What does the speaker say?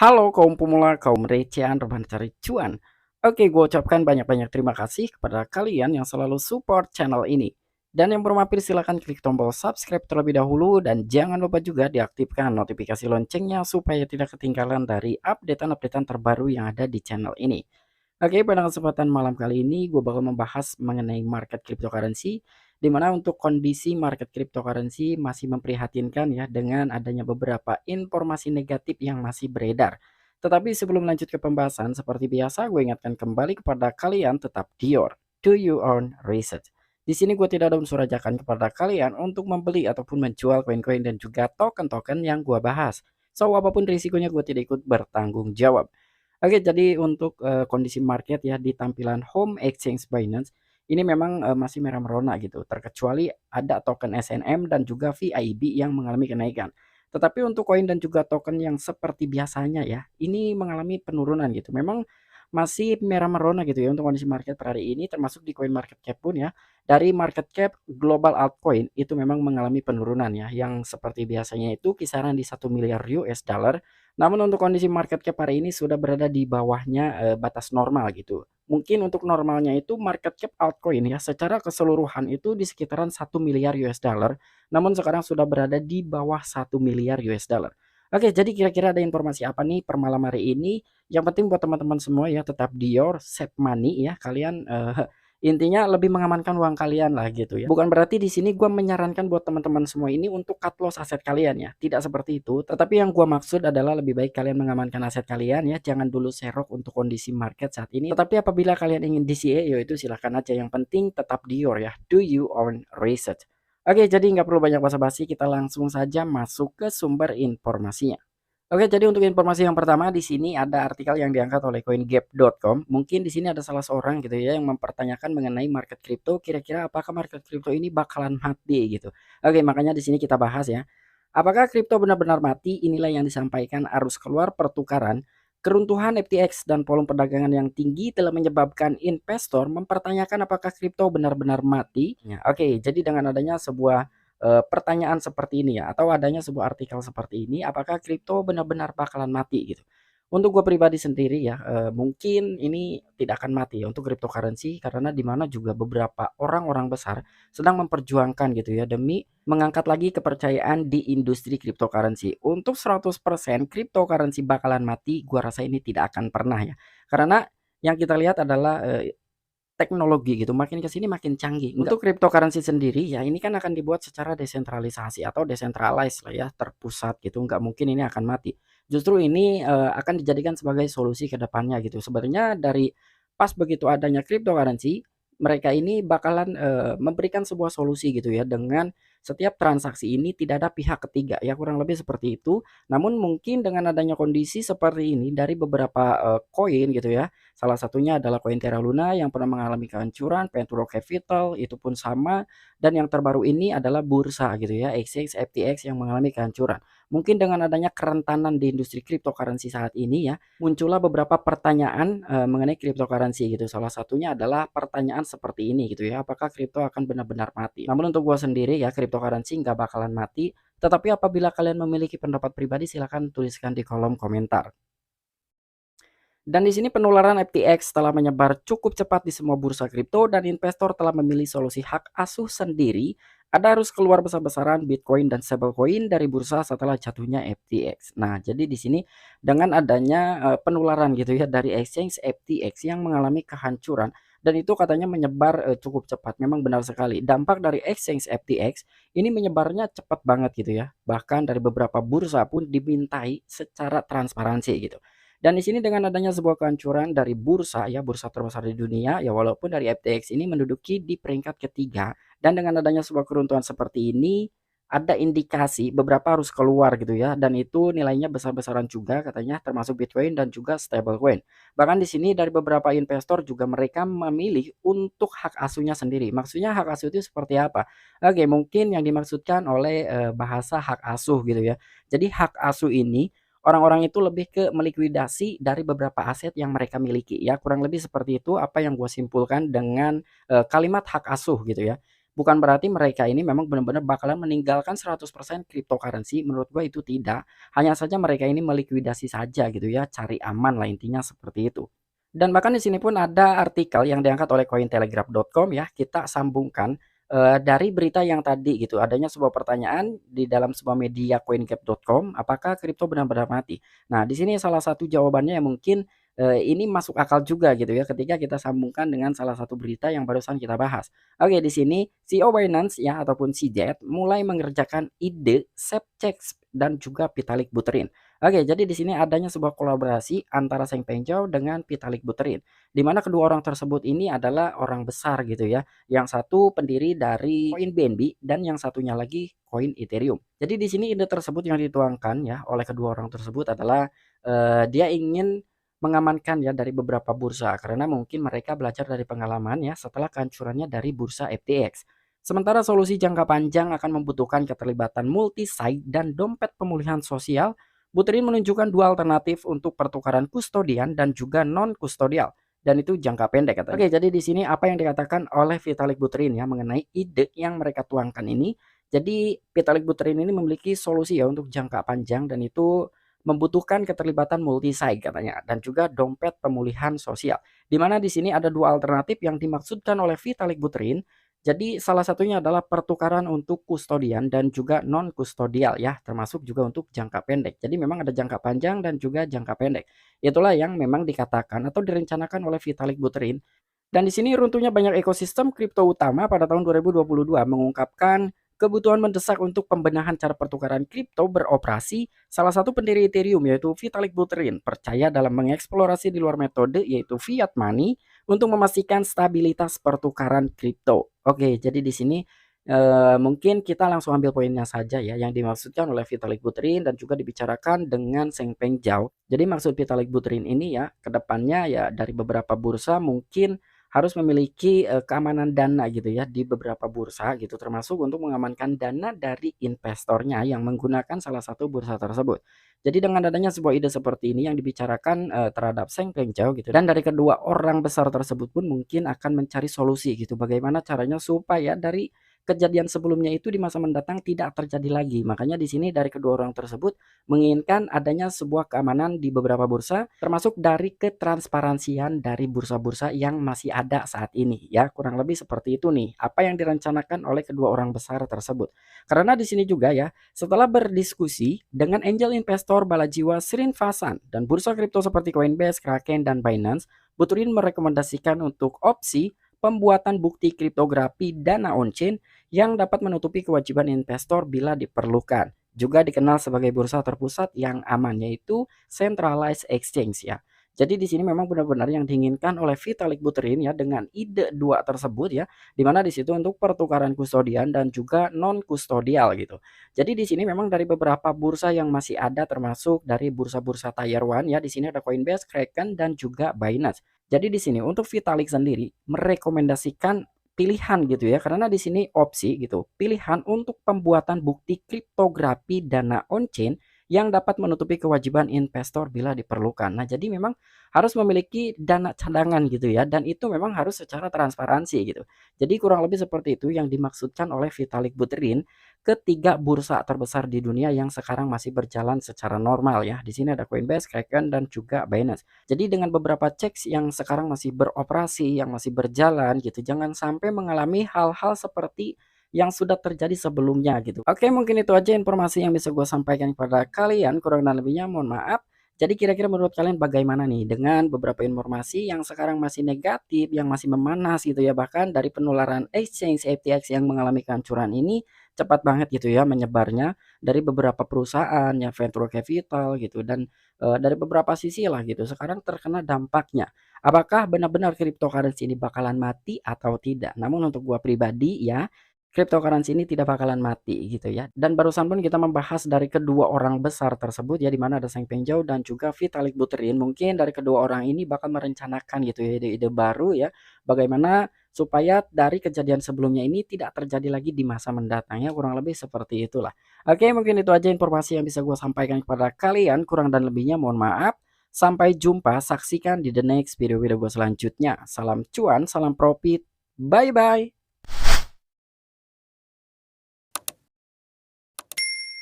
Halo kaum pemula, kaum recehan, rebahan cari cuan. Oke, gue ucapkan banyak-banyak terima kasih kepada kalian yang selalu support channel ini. Dan yang belum mampir silahkan klik tombol subscribe terlebih dahulu dan jangan lupa juga diaktifkan notifikasi loncengnya supaya tidak ketinggalan dari updatean-updatean terbaru yang ada di channel ini. Oke, pada kesempatan malam kali ini gue bakal membahas mengenai market cryptocurrency, di mana untuk kondisi market cryptocurrency masih memprihatinkan ya dengan adanya beberapa informasi negatif yang masih beredar. Tetapi sebelum lanjut ke pembahasan, seperti biasa gue ingatkan kembali kepada kalian tetap dior, do your own research. Di sini gue tidak ada unsur ajakan kepada kalian untuk membeli ataupun menjual koin-koin dan juga token-token yang gue bahas. So, apapun risikonya gue tidak ikut bertanggung jawab. Oke, jadi untuk, kondisi market ya di tampilan home exchange Binance, ini memang, masih merah merona gitu, terkecuali ada token SNM dan juga VIB yang mengalami kenaikan. Tetapi untuk koin dan juga token yang seperti biasanya ya, ini mengalami penurunan gitu. Memang masih merah merona gitu ya untuk kondisi market per hari ini, termasuk di coin market cap pun ya, dari market cap global altcoin itu memang mengalami penurunan ya, yang seperti biasanya itu kisaran di $1 miliar. Namun untuk kondisi market cap hari ini sudah berada di bawahnya, batas normal gitu. Mungkin untuk normalnya itu market cap altcoin ya secara keseluruhan itu di sekitaran $1 miliar, namun sekarang sudah berada di bawah $1 miliar. Oke, jadi kira-kira ada informasi apa nih per malam hari ini? Yang penting buat teman-teman semua ya tetap dior, save money ya, kalian, intinya lebih mengamankan uang kalian lah gitu ya. Bukan berarti di sini gua menyarankan buat teman-teman semua ini untuk cut loss aset kalian ya, tidak seperti itu. Tetapi yang gua maksud adalah lebih baik kalian mengamankan aset kalian ya, jangan dulu serok untuk kondisi market saat ini. Tetapi apabila kalian ingin DCA, yaitu silahkan aja, yang penting tetap dior ya, do you own research. Oke, jadi nggak perlu banyak basa-basi, kita langsung saja masuk ke sumber informasinya. Oke, jadi untuk informasi yang pertama di sini ada artikel yang diangkat oleh coingap.com. Mungkin di sini ada salah seorang gitu ya yang mempertanyakan mengenai market crypto, kira-kira apakah market crypto ini bakalan mati gitu. Oke, makanya di sini kita bahas ya. Apakah kripto benar-benar mati? Inilah yang disampaikan arus keluar pertukaran. Keruntuhan FTX dan volume perdagangan yang tinggi telah menyebabkan investor mempertanyakan apakah kripto benar-benar mati. Ya, oke, jadi dengan adanya sebuah pertanyaan seperti ini ya, atau adanya sebuah artikel seperti ini, apakah kripto benar-benar bakalan mati gitu. Untuk gue pribadi sendiri ya, mungkin ini tidak akan mati ya untuk cryptocurrency karena di mana juga beberapa orang-orang besar sedang memperjuangkan gitu ya demi mengangkat lagi kepercayaan di industri cryptocurrency. Untuk 100% cryptocurrency bakalan mati, gua rasa ini tidak akan pernah ya. Karena yang kita lihat adalah, teknologi gitu, makin ke sini makin canggih. Untuk cryptocurrency sendiri ya ini kan akan dibuat secara desentralisasi atau decentralized lah ya, terpusat gitu, nggak mungkin ini akan mati. Justru ini, akan dijadikan sebagai solusi ke depannya gitu. Sebenarnya dari pas begitu adanya cryptocurrency, mereka ini bakalan, memberikan sebuah solusi gitu ya, dengan setiap transaksi ini tidak ada pihak ketiga ya, kurang lebih seperti itu. Namun mungkin dengan adanya kondisi seperti ini dari beberapa, koin gitu ya, salah satunya adalah koin Terra Luna yang pernah mengalami kehancuran, Penturo Capital itu pun sama, dan yang terbaru ini adalah bursa gitu ya, exchange FTX yang mengalami kehancuran. Mungkin dengan adanya kerentanan di industri cryptocurrency saat ini ya, muncullah beberapa pertanyaan, mengenai cryptocurrency gitu. Salah satunya adalah pertanyaan seperti ini gitu ya, apakah kripto akan benar-benar mati? Namun untuk gua sendiri ya, cryptocurrency nggak bakalan mati, tetapi apabila kalian memiliki pendapat pribadi silahkan tuliskan di kolom komentar. Dan di sini penularan FTX telah menyebar cukup cepat di semua bursa kripto dan investor telah memilih solusi hak asuh sendiri. Ada arus keluar besar-besaran Bitcoin dan stablecoin dari bursa setelah jatuhnya FTX. Nah, jadi di sini dengan adanya penularan gitu ya dari exchange FTX yang mengalami kehancuran dan itu katanya menyebar cukup cepat. Memang benar sekali. Dampak dari exchange FTX ini menyebarnya cepat banget gitu ya. Bahkan dari beberapa bursa pun dimintai secara transparansi gitu. Dan di sini dengan adanya sebuah kehancuran dari bursa ya, bursa terbesar di dunia ya walaupun dari FTX ini menduduki di peringkat ketiga dan dengan adanya sebuah keruntuhan seperti ini ada indikasi beberapa harus keluar gitu ya dan itu nilainya besar-besaran juga katanya termasuk Bitcoin dan juga stablecoin. Bahkan di sini dari beberapa investor juga mereka memilih untuk hak asuhnya sendiri. Maksudnya hak asuh itu seperti apa? Oke, mungkin yang dimaksudkan oleh bahasa hak asuh gitu ya. Jadi hak asuh ini orang-orang itu lebih ke melikuidasi dari beberapa aset yang mereka miliki ya, kurang lebih seperti itu apa yang gue simpulkan dengan, kalimat hak asuh gitu ya. bukan berarti mereka ini memang benar-benar bakalan meninggalkan 100% cryptocurrency, menurut gua itu tidak. Hanya saja mereka ini melikuidasi saja gitu ya, cari aman lah intinya seperti itu. Dan bahkan di sini pun ada artikel yang diangkat oleh Cointelegraph.com ya, kita sambungkan, dari berita yang tadi gitu, adanya sebuah pertanyaan di dalam sebuah media Coingap.com, apakah kripto benar-benar mati? Nah, di sini salah satu jawabannya yang mungkin, ini masuk akal juga gitu ya, ketika kita sambungkan dengan salah satu berita yang barusan kita bahas. Oke, di sini CEO Binance ya ataupun CZ mulai mengerjakan ide Sepchex dan juga Vitalik Buterin. Oke, jadi di sini adanya sebuah kolaborasi antara Seng Pengjau dengan Vitalik Buterin, di mana kedua orang tersebut ini adalah orang besar gitu ya. Yang satu pendiri dari koin BNB dan yang satunya lagi koin Ethereum. Jadi di sini ide tersebut yang dituangkan ya oleh kedua orang tersebut adalah dia ingin mengamankan ya dari beberapa bursa karena mungkin mereka belajar dari pengalaman ya setelah kehancurannya dari bursa FTX. Sementara solusi jangka panjang akan membutuhkan keterlibatan multi-site dan dompet pemulihan sosial. Buterin menunjukkan dua alternatif untuk pertukaran kustodian dan juga non-kustodial dan itu jangka pendek katanya. Oke, jadi di sini apa yang dikatakan oleh Vitalik Buterin ya mengenai ide yang mereka tuangkan ini. Jadi Vitalik Buterin ini memiliki solusi ya untuk jangka panjang dan itu membutuhkan keterlibatan multi-site katanya dan juga dompet pemulihan sosial. Di mana di sini ada dua alternatif yang dimaksudkan oleh Vitalik Buterin. Jadi salah satunya adalah pertukaran untuk kustodian dan juga non kustodial ya, termasuk juga untuk jangka pendek. Jadi memang ada jangka panjang dan juga jangka pendek. Itulah yang memang dikatakan atau direncanakan oleh Vitalik Buterin dan di sini runtuhnya banyak ekosistem kripto utama pada tahun 2022 mengungkapkan kebutuhan mendesak untuk pembenahan cara pertukaran kripto beroperasi. Salah satu pendiri Ethereum yaitu Vitalik Buterin percaya dalam mengeksplorasi di luar metode yaitu fiat money untuk memastikan stabilitas pertukaran kripto. Oke, jadi di sini mungkin kita langsung ambil poinnya saja ya yang dimaksudkan oleh Vitalik Buterin dan juga dibicarakan dengan Seng Pengjau. Jadi maksud Vitalik Buterin ini ya kedepannya ya dari beberapa bursa mungkin harus memiliki, keamanan dana gitu ya di beberapa bursa gitu termasuk untuk mengamankan dana dari investornya yang menggunakan salah satu bursa tersebut. Jadi dengan adanya sebuah ide seperti ini yang dibicarakan, terhadap Seng Pengjau gitu dan dari kedua orang besar tersebut pun mungkin akan mencari solusi gitu bagaimana caranya supaya dari kejadian sebelumnya itu di masa mendatang tidak terjadi lagi. Makanya di sini dari kedua orang tersebut menginginkan adanya sebuah keamanan di beberapa bursa, termasuk dari ketransparansian dari bursa-bursa yang masih ada saat ini. Ya, kurang lebih seperti itu nih, apa yang direncanakan oleh kedua orang besar tersebut. Karena di sini juga ya, setelah berdiskusi dengan angel investor Balajiwa Srinvasan dan bursa kripto seperti Coinbase, Kraken, dan Binance, Buterin merekomendasikan untuk opsi pembuatan bukti kriptografi dana on-chain yang dapat menutupi kewajiban investor bila diperlukan. Juga dikenal sebagai bursa terpusat yang aman, yaitu centralized exchange ya. Jadi di sini memang benar-benar yang diinginkan oleh Vitalik Buterin ya dengan ide dua tersebut ya, di mana di situ untuk pertukaran kustodian dan juga non kustodial gitu. Jadi di sini memang dari beberapa bursa yang masih ada termasuk dari bursa-bursa Tier 1 ya, di sini ada Coinbase, Kraken dan juga Binance. Jadi di sini untuk Vitalik sendiri merekomendasikan pilihan gitu ya, karena di sini opsi gitu, pilihan untuk pembuatan bukti kriptografi dana on-chain yang dapat menutupi kewajiban investor bila diperlukan. Nah, jadi memang harus memiliki dana cadangan gitu ya, dan itu memang harus secara transparansi gitu. Jadi kurang lebih seperti itu yang dimaksudkan oleh Vitalik Buterin ketiga bursa terbesar di dunia yang sekarang masih berjalan secara normal ya. Di sini ada Coinbase, Kraken, dan juga Binance. Jadi dengan beberapa checks yang sekarang masih beroperasi, yang masih berjalan gitu, jangan sampai mengalami hal-hal seperti yang sudah terjadi sebelumnya gitu. Oke, mungkin itu aja informasi yang bisa gue sampaikan kepada kalian, kurang dan lebihnya mohon maaf. Jadi kira-kira menurut kalian bagaimana nih dengan beberapa informasi yang sekarang masih negatif, yang masih memanas gitu ya, bahkan dari penularan exchange FTX yang mengalami kehancuran ini cepat banget gitu ya menyebarnya dari beberapa perusahaan ya venture capital gitu dan dari beberapa sisi lah gitu sekarang terkena dampaknya. Apakah benar-benar cryptocurrency ini bakalan mati atau tidak? Namun untuk gua pribadi ya, cryptocurrency ini tidak bakalan mati gitu ya. Dan barusan pun kita membahas dari kedua orang besar tersebut ya, di mana ada Seng Pengjau dan juga Vitalik Buterin. Mungkin dari kedua orang ini bakal merencanakan gitu ya ide-ide baru ya, bagaimana supaya dari kejadian sebelumnya ini tidak terjadi lagi di masa mendatang ya, kurang lebih seperti itulah. Oke, mungkin itu aja informasi yang bisa gue sampaikan kepada kalian, kurang dan lebihnya mohon maaf. Sampai jumpa, saksikan di the next video-video gue selanjutnya. Salam cuan, salam profit, bye-bye.